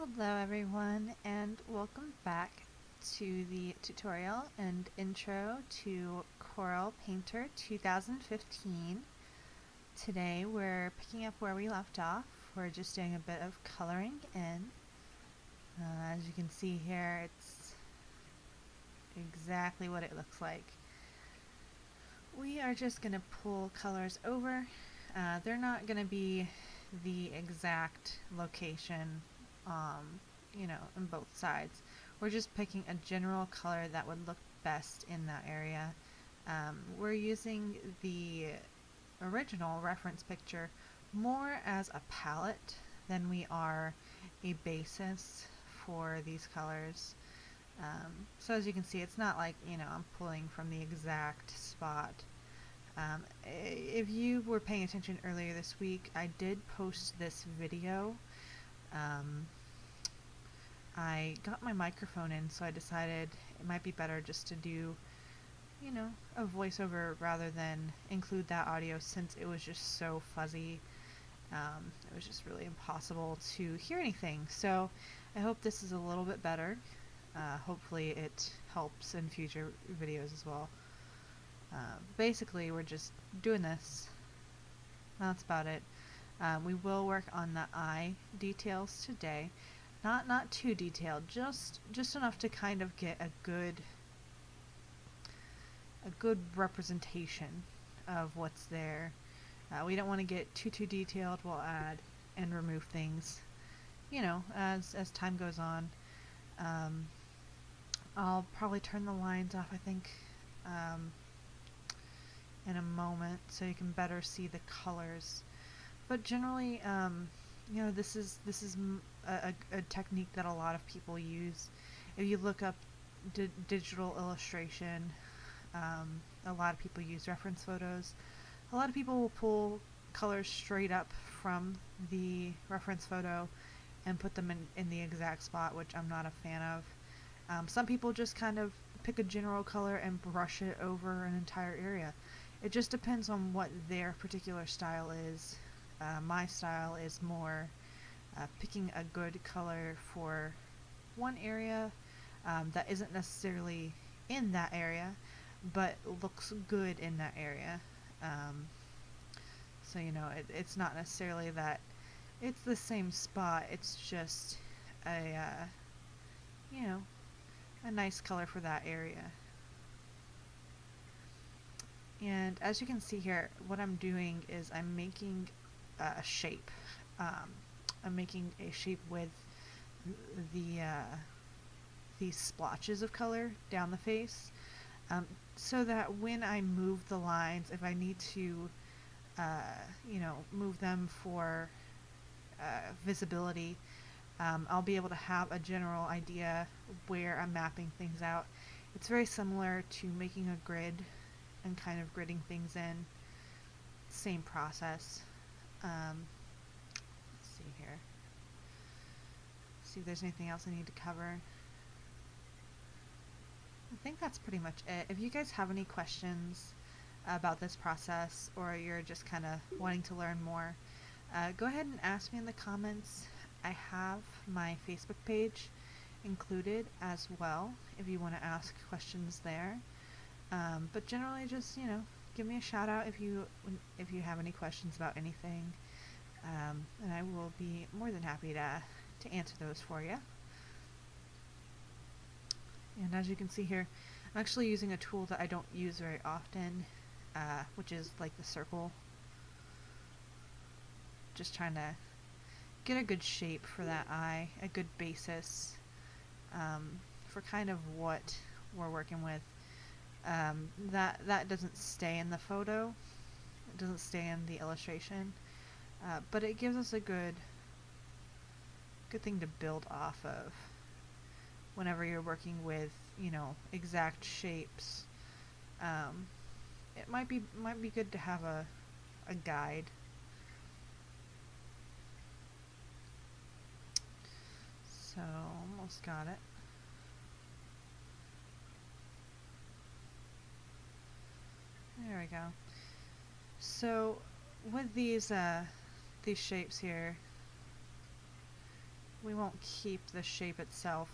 Hello everyone, and welcome back to the tutorial and intro to Corel Painter 2015. Today we're picking up where we left off. We're just doing a bit of coloring in. As you can see here, it's exactly what it looks like. We are just going to pull colors over. They're not going to be the exact location in both sides. We're just picking a general color that would look best in that area. We're using the original reference picture more as a palette than we are a basis for these colors. So as you can see, it's not like, I'm pulling from the exact spot. If you were paying attention earlier this week, I did post this video. I got my microphone in, so I decided it might be better just to do, a voiceover rather than include that audio, since it was just so fuzzy. It was just really impossible to hear anything. So I hope this is a little bit better. Hopefully it helps in future videos as well. Basically, we're just doing this. That's about it. We will work on the eye details today. Not too detailed, just enough to kind of get a good representation of what's there. We don't want to get too detailed. We'll add and remove things, as time goes on. I'll probably turn the lines off, I think, in a moment, so you can better see the colors. But generally, this is a technique that a lot of people use. If you look up digital illustration, a lot of people use reference photos. A lot of people will pull colors straight up from the reference photo and put them in the exact spot, which I'm not a fan of. Some people just kind of pick a general color and brush it over an entire area. It just depends on what their particular style is. My style is more picking a good color for one area that isn't necessarily in that area, but looks good in that area. So it's not necessarily that it's the same spot, it's just a nice color for that area. And as you can see here, what I'm doing is I'm making a shape. I'm making a shape with these splotches of color down the face, so that when I move the lines, if I need to move them for visibility, I'll be able to have a general idea where I'm mapping things out. It's very similar to making a grid and kind of gridding things in. Same process. Let's see here. See if there's anything else I need to cover. I think that's pretty much it. If you guys have any questions about this process, or you're just kind of wanting to learn more, go ahead and ask me in the comments. I have my Facebook page included as well if you want to ask questions there. But generally, just give me a shout out if you have any questions about anything, and I will be more than happy to answer those for you. And as you can see here, I'm actually using a tool that I don't use very often, which is like the circle. Just trying to get a good shape for that eye, a good basis for kind of what we're working with. That doesn't stay in the photo, it doesn't stay in the illustration, but it gives us a good thing to build off of whenever you're working with exact shapes. It might be good to have a guide. So almost got it. There we go. So with these shapes here, keep the shape itself.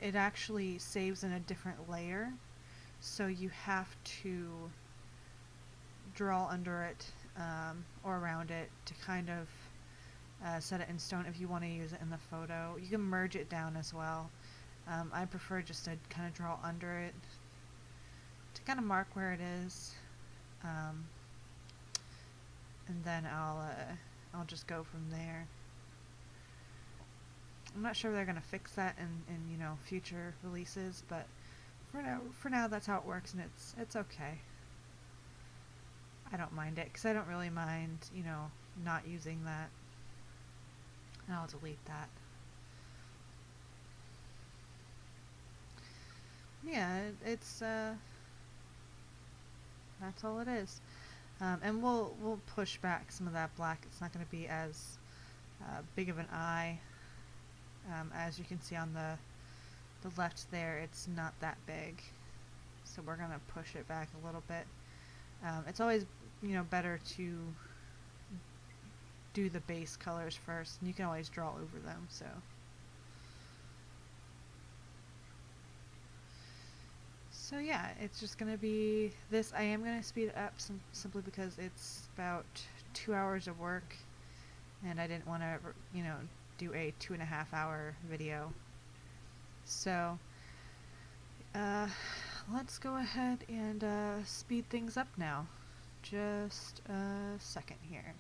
It actually saves in a different layer, so you have to draw under it or around it to kind of set it in stone if you want to use it in the photo. You can merge it down as well. I prefer just to kind of draw under it to kind of mark where it is, and then I'll just go from there. I'm not sure they're gonna fix that in future releases, but for now that's how it works, and it's okay. I don't mind it because I don't really mind not using that. And I'll delete that. Yeah, it's that's all it is. And we'll push back some of that black. It's not going to be as big of an eye. As you can see on the left there, it's not that big. So we're going to push it back a little bit. It's always better to do the base colors first, and you can always draw over them. So yeah, it's just going to be this. I am going to speed it up simply because it's about 2 hours of work, and I didn't want to, do a 2.5-hour video. So let's go ahead and speed things up now. Just a second here.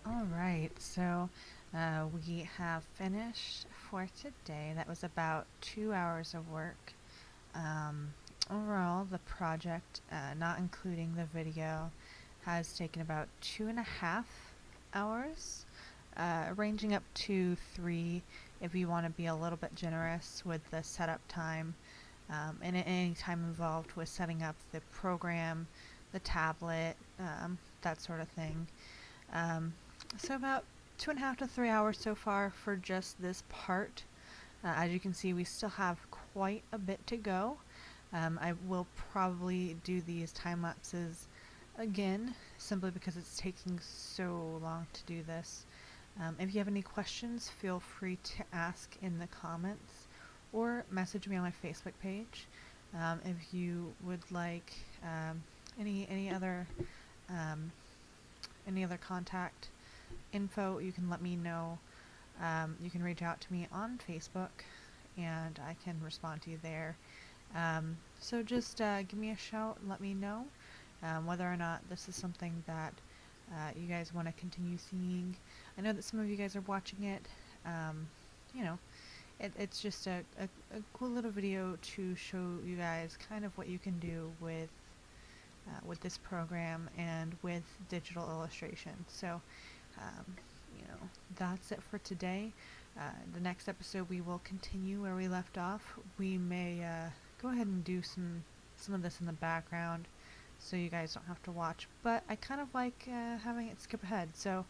Alright, so we have finished for today. That was about 2 hours of work. Overall, the project, not including the video, has taken about 2.5 hours, ranging up to 3 if you want to be a little bit generous with the setup time, and any time involved with setting up the program, the tablet, that sort of thing. So about 2.5 to 3 hours so far for just this part. As you can see, we still have quite a bit to go. I will probably do these time lapses again, simply because it's taking so long to do this. If you have any questions, feel free to ask in the comments or message me on my Facebook page. If you would like any other contact info, you can let me know. You can reach out to me on Facebook and I can respond to you there. So just give me a shout, let me know whether or not this is something that you guys want to continue seeing. I know that some of you guys are watching it. You know, it's just a cool little video to show you guys kind of what you can do with this program and with digital illustration. So you know, that's it for today. The next episode we will continue where we left off. We may go ahead and do some of this in the background so you guys don't have to watch, but I kind of like having it skip ahead, so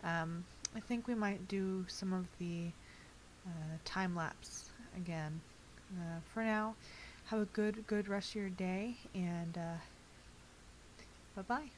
I think we might do some of the time lapse again. For now, have a good rest of your day, and bye bye.